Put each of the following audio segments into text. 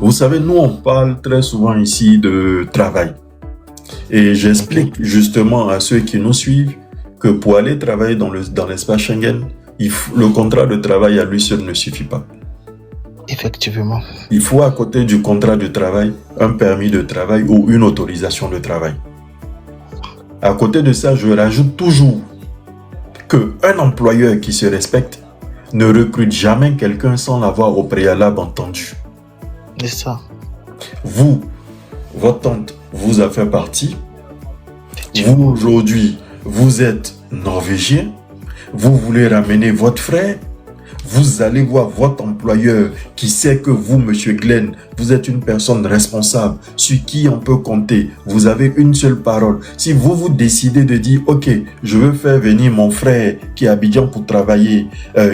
Vous savez, nous, on parle très souvent ici de travail. Et j'explique justement à ceux qui nous suivent que pour aller travailler dans l'espace Schengen, le contrat de travail à lui seul ne suffit pas. Effectivement. Il faut à côté du contrat de travail, un permis de travail ou une autorisation de travail. À côté de ça, je rajoute toujours qu'un employeur qui se respecte ne recrute jamais quelqu'un sans l'avoir au préalable entendu. C'est ça. Vous, votre tante vous a fait partie. Vous, aujourd'hui, vous êtes norvégien. Vous voulez ramener votre frère. Vous allez voir votre employeur qui sait que vous, monsieur Glenn, vous êtes une personne responsable sur qui on peut compter. Vous avez une seule parole. Si vous décidez de dire, ok, je veux faire venir mon frère qui est à Abidjan pour travailler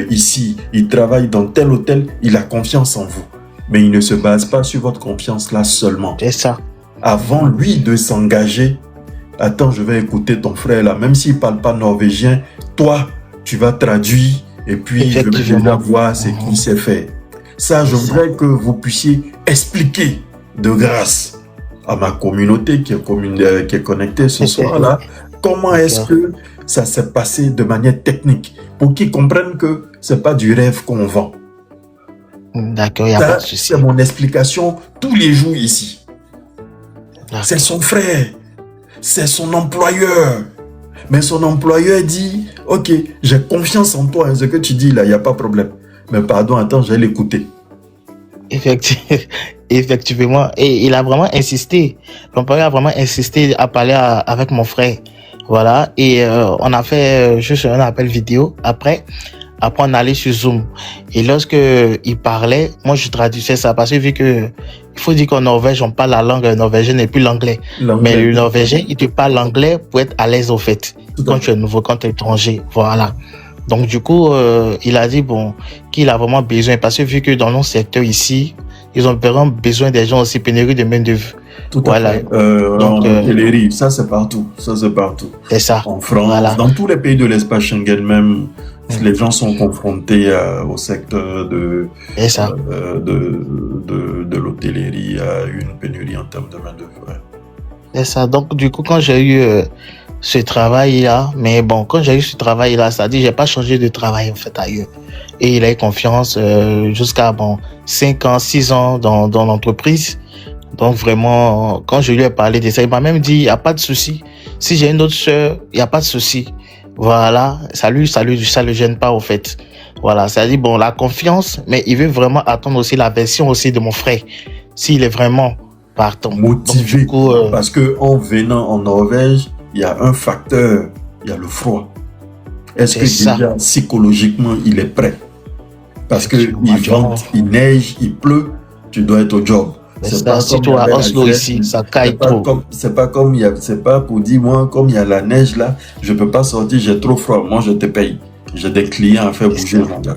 ici, il travaille dans tel hôtel, il a confiance en vous. Mais il ne se base pas sur votre confiance là seulement. C'est ça. Avant lui de s'engager, attends, je vais écouter ton frère là, même s'il ne parle pas norvégien, toi, tu vas traduire et puis je vais déjà voir ce qu'il sait faire. Ça, je voudrais que vous puissiez expliquer de grâce à ma communauté qui est connectée ce soir-là, comment est-ce que ça s'est passé de manière technique pour qu'ils comprennent que ce n'est pas du rêve qu'on vend. D'accord, il n'y a pas de souci. C'est mon explication tous les jours ici. C'est son frère, c'est son employeur. Mais son employeur dit, ok, j'ai confiance en toi, ce que tu dis là, il n'y a pas de problème. Mais pardon, attends, je vais l'écouter. Effectivement, et il a vraiment insisté. L'employeur a vraiment insisté à parler avec mon frère. Voilà, et on a fait juste un appel vidéo. Après, on allait sur Zoom. Et lorsque il parlait, moi je traduisais ça parce que vu que il faut dire qu'en Norvège, on parle la langue norvégienne et puis l'anglais. Mais le norvégien, il te parle l'anglais pour être à l'aise au fait. Quand tu es nouveau, quand tu es étranger. Voilà. Donc du coup, il a dit qu'il a vraiment besoin parce que vu que dans nos secteurs ici, ils ont vraiment besoin des gens aussi, pénurie de main-d'œuvre. Tout à fait. Donc, en hôtellerie, ça c'est partout. C'est ça. En France, dans tous les pays de l'espace Schengen même, les gens sont confrontés au secteur de l'hôtellerie à une pénurie en termes de main-d'œuvre. C'est ça. Donc, du coup, quand j'ai eu ce travail-là, c'est-à-dire j'ai pas changé de travail en fait ailleurs. Et il a eu confiance jusqu'à 5 ans, 6 ans dans l'entreprise. Donc, vraiment, quand je lui ai parlé de ça, il m'a même dit, il n'y a pas de souci. Si j'ai une autre sœur, il n'y a pas de souci. Voilà, ça le gêne pas au fait. Voilà, ça dit la confiance, mais il veut vraiment attendre aussi la version aussi de mon frère, s'il est vraiment partant. Motivé. Donc, parce que en venant en Norvège, il y a un facteur, il y a le froid. Est-ce que déjà psychologiquement il est prêt? Parce que il vente, il neige, il pleut, tu dois être au job. C'est pas si toi à Oslo ici, ça caille trop. C'est pas pour dire moi comme il y a la neige là, je peux pas sortir, j'ai trop froid. Moi je te paye. J'ai des clients à faire bouger mon gars.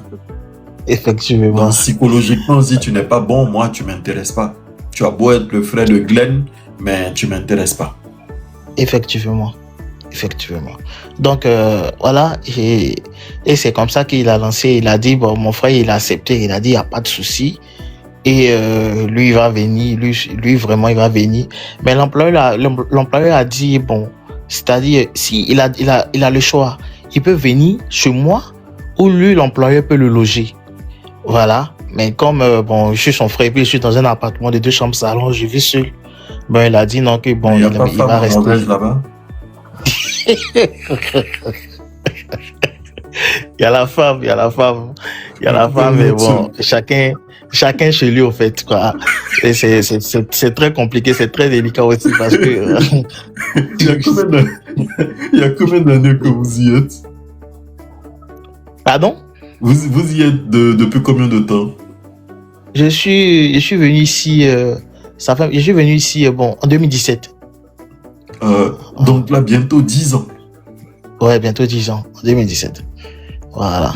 Effectivement. Donc psychologiquement, si tu n'es pas bon, moi tu m'intéresses pas. Tu as beau être le frère de Glenn, mais tu m'intéresses pas. Effectivement. Donc voilà, et c'est comme ça qu'il a lancé. Il a dit mon frère il a accepté. Il a dit il y a pas de souci. Et lui il va venir, lui vraiment il va venir. Mais l'employeur a dit c'est-à-dire si il a le choix, il peut venir chez moi ou lui l'employeur peut le loger. Voilà. Mais comme je suis son frère et puis je suis dans un appartement de 2 chambres salon, je vis seul. Il a dit non que il va rester là-bas. Il y a la femme, mais chacun chez lui, au fait, quoi. Et c'est très compliqué, c'est très délicat aussi parce que. Il y a combien d'années que vous y êtes? Pardon? Vous y êtes depuis combien de temps? Je suis venu ici, je suis venu ici, en 2017. Donc là, bientôt 10 ans. Ouais, bientôt 10 ans, en 2017. Voilà.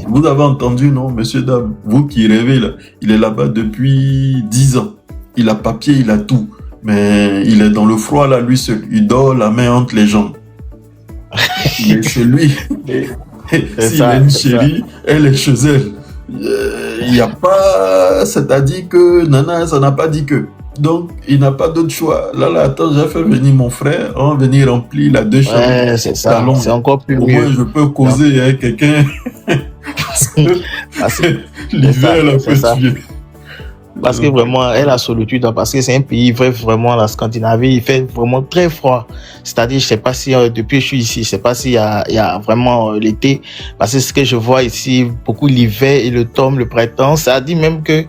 Vous avez entendu, non, messieurs, dames, vous qui rêvez là, il est là-bas depuis 10 ans. Il a papier, il a tout. Mais il est dans le froid là, lui seul. Il dort la main entre les jambes. Il est chez lui. S'il a une chérie, elle est chez elle. Il n'y a pas, c'est-à-dire que Nana, ça n'a pas dit que. Donc, il n'a pas d'autre choix. Là, attends, j'ai fait venir mon frère, on va venir remplir la deux chambres. Ouais, c'est ça. C'est encore plus Au mieux. moins, je peux causer avec quelqu'un. Parce que l'hiver, là, peut tuer. Parce que vraiment, elle a solitude, parce que c'est un pays vraiment, la Scandinavie, il fait vraiment très froid. C'est-à-dire, je sais pas si, depuis que je suis ici, je sais pas s'il y a vraiment l'été, parce que ce que je vois ici, beaucoup l'hiver et l'automne, le printemps, ça dit même que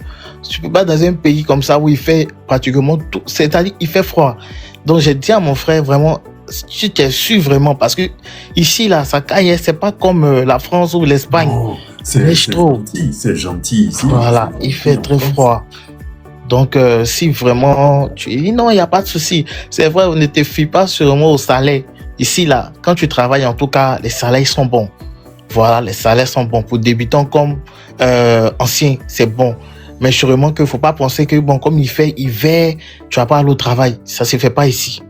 tu peux pas dans un pays comme ça où il fait pratiquement tout, c'est-à-dire, il fait froid. Donc, j'ai dit à mon frère, vraiment, tu t'es su vraiment, parce que ici, là, ça caille, c'est pas comme la France ou l'Espagne. Oh. C'est gentil ici. Voilà, il fait très froid. Donc, si vraiment tu dis non, il n'y a pas de souci. C'est vrai, on ne te fie pas seulement au salaire. Ici, là, quand tu travailles, en tout cas, les salaires sont bons. Voilà, les salaires sont bons. Pour débutants comme anciens, c'est bon. Mais sûrement qu'il ne faut pas penser que, bon, comme il fait hiver, tu vas pas aller au travail. Ça ne se fait pas ici.